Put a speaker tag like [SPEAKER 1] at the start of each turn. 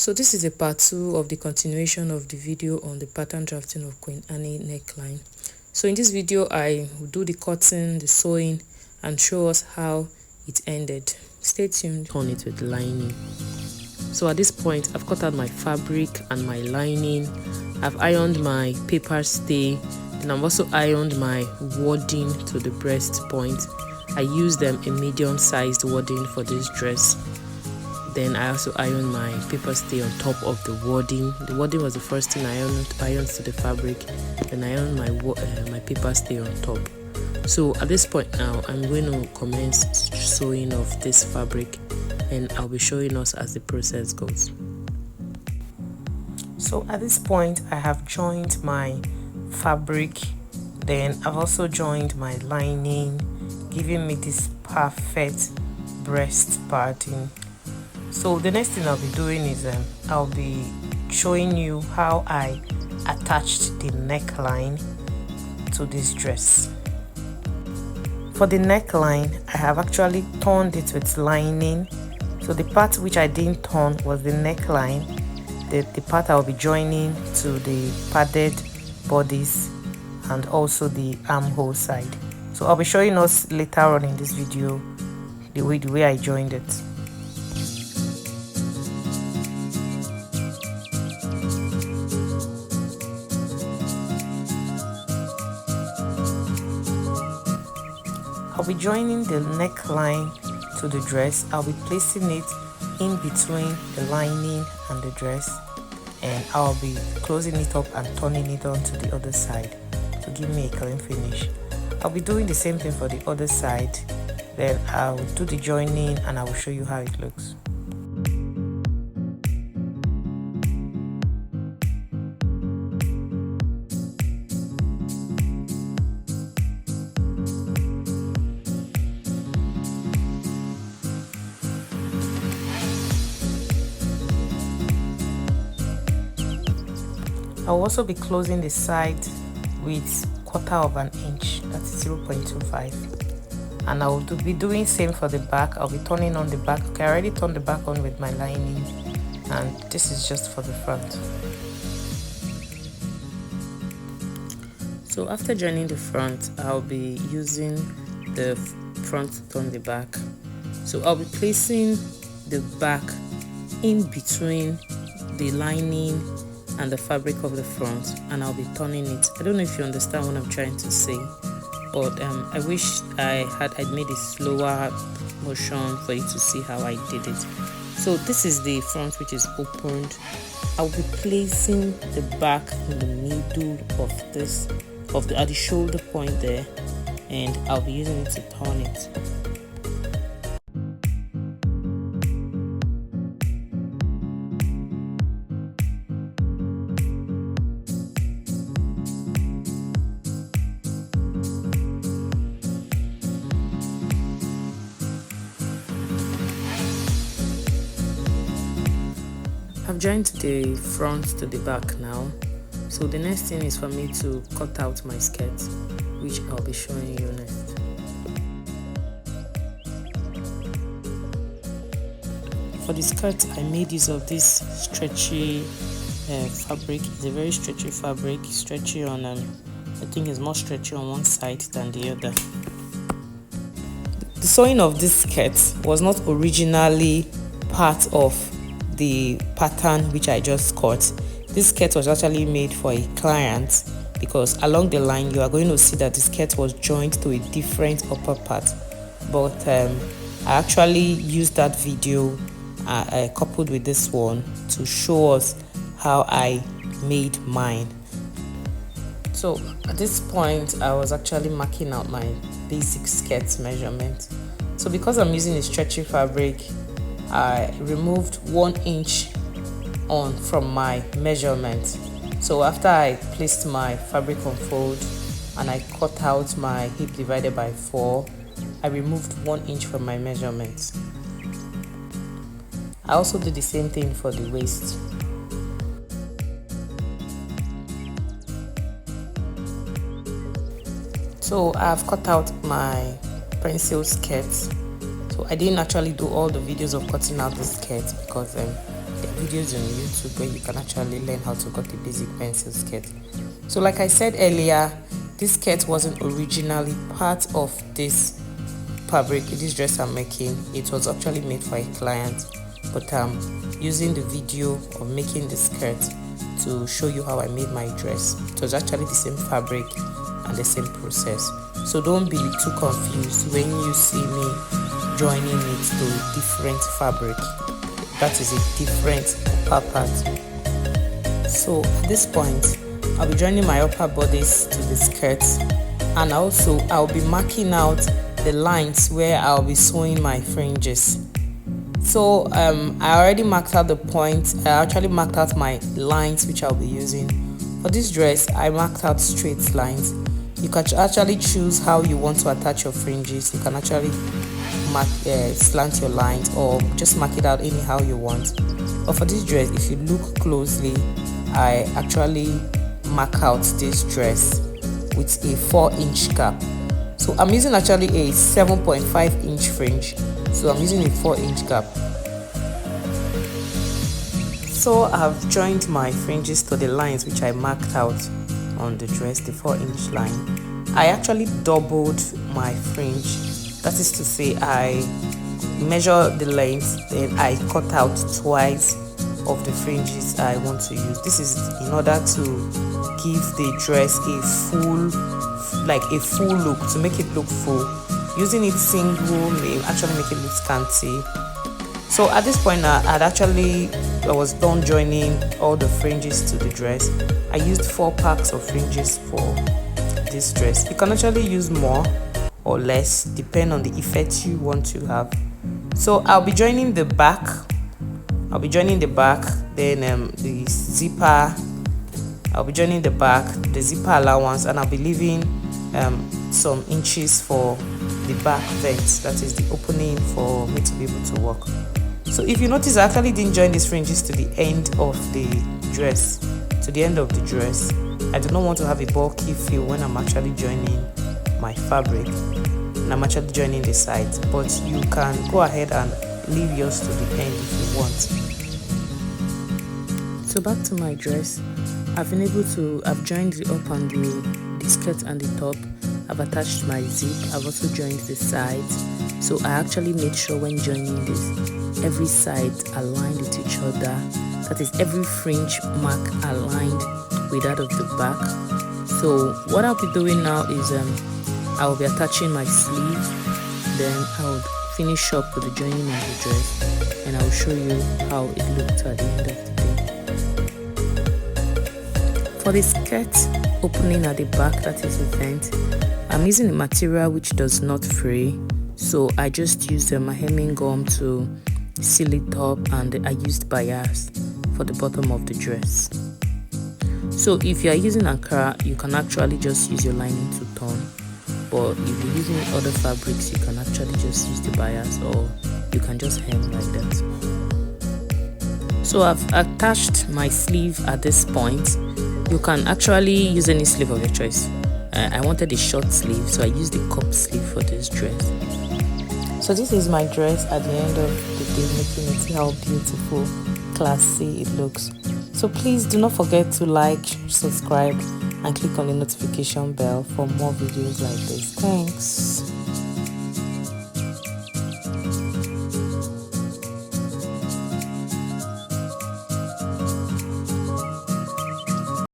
[SPEAKER 1] So this is a part 2 of the continuation of the video on the pattern drafting of Queen Annie neckline. So in this video I will do the cutting, the sewing, and show us how it ended. Stay tuned. On it with lining. So at this point I've cut out my fabric and my lining. I've ironed my paper stay, and I've also ironed my wadding to the breast point. I used a medium-sized wadding for this dress. Then I also ironed my paper stay on top of the wadding. The wadding was the first thing I ironed to the fabric. Then I ironed my paper stay on top. So at this point now, I'm going to commence sewing of this fabric, and I'll be showing us as the process goes. So at this point, I have joined my fabric. Then I've also joined my lining, giving me this perfect breast padding. So the next thing I'll be doing is I'll be showing you how I attached the neckline to this dress. For the neckline, I have actually turned it with lining. So the part which I didn't turn was the neckline. The part I'll be joining to the padded bodice and also the armhole side. So I'll be showing us later on in this video the way I joined it. I'll be joining the neckline to the dress. I'll be placing it in between the lining and the dress, and I'll be closing it up and turning it on to the other side to give me a clean finish. I'll be doing the same thing for the other side. Then I'll do the joining and I will show you how it looks. I'll also be closing the side with 1/4 of an inch, that's 0.25, and I will be doing same for the back. I'll be turning on the back. Okay, I already turned the back on with my lining, and this is just for the front. So after joining the front, I'll be using the front to turn the back. So I'll be placing the back in between the lining and the fabric of the front, and I'll be turning it. I don't know if you understand what I'm trying to say, but I wish I'd made a slower motion for you to see how I did it. So this is the front, which is opened. I'll be placing the back in the middle of this, at the shoulder point there, and I'll be using it to turn it. I've joined the front to the back now, so the next thing is for me to cut out my skirt, which I'll be showing you next. For the skirt, I made use of this stretchy fabric. It's a very stretchy fabric, stretchy on I think it's more stretchy on one side than the other. The sewing of this skirt was not originally part of the pattern which I just cut. This skirt was actually made for a client, because along the line you are going to see that the skirt was joined to a different upper part, but I actually used that video coupled with this one to show us how I made mine. So at this point I was actually marking out my basic skirt measurement. So because I'm using a stretchy fabric, I removed 1 inch from my measurement. So after I placed my fabric on fold and I cut out my hip divided by 4, I removed 1 inch from my measurement. I also did the same thing for the waist. So I've cut out my pencil skirt. So I didn't actually do all the videos of cutting out the skirt because There are videos on YouTube where you can actually learn how to cut a basic pencil skirt. So like I said earlier, this skirt wasn't originally part of this fabric, this dress I'm making. It was actually made for a client, but I'm using the video of making the skirt to show you how I made my dress. It was actually the same fabric and the same process, so don't be too confused when you see me joining it to a different fabric. That is a different upper part. So at this point, I'll be joining my upper bodice to the skirt, and also I'll be marking out the lines where I'll be sewing my fringes. So I already marked out the point. I actually marked out my lines which I'll be using for this dress. I marked out straight lines. You can actually choose how you want to attach your fringes. You can actually mark slant your lines, or just mark it out anyhow you want. But for this dress, if you look closely, I actually mark out this dress with a 4-inch cap. So I'm using actually a 7.5-inch fringe, so I'm using a 4-inch cap. So I've joined my fringes to the lines which I marked out on the dress, the 4-inch line. I actually doubled my fringe. That is to say, I measure the length, then I cut out twice of the fringes I want to use. This is in order to give the dress a full look, to make it look full. Using it single may actually make it look scanty. So at this point, I was done joining all the fringes to the dress. I used 4 packs of fringes for this dress. You can actually use more or less, depending on the effect you want to have. So I'll be joining the back. Then the zipper. I'll be joining the back, the zipper allowance, and I'll be leaving some inches for the back vent, that is the opening for me to be able to work. So if you notice, I actually didn't join these fringes to the end of the dress. I do not want to have a bulky feel when I'm actually joining my fabric, and I'm actually joining the sides, but you can go ahead and leave yours to the end if you want. So back to my dress. I've joined the up and the skirt and the top. I've attached my zip. I've also joined the sides. So I actually made sure when joining this, every side aligned with each other. That is, every fringe mark aligned with that of the back. So what I'll be doing now is I will be attaching my sleeve. Then I will finish up with the joining of the dress, and I will show you how it looked at the end of the day. For the skirt opening at the back, that is the vent, I'm using a material which does not fray, so I just used my hemming gum to seal it up, and I used bias for the bottom of the dress. So if you are using Ankara, you can actually just use your lining to turn, but if you're using other fabrics, you can actually just use the bias, or you can just hem like that. So I've attached my sleeve at this point. You can actually use any sleeve of your choice. I wanted a short sleeve, so I used the cup sleeve for this dress. So this is my dress at the end of the day, making it see how beautiful, classy it looks. So please do not forget to like, subscribe, and click on the notification bell for more videos like this. Thanks.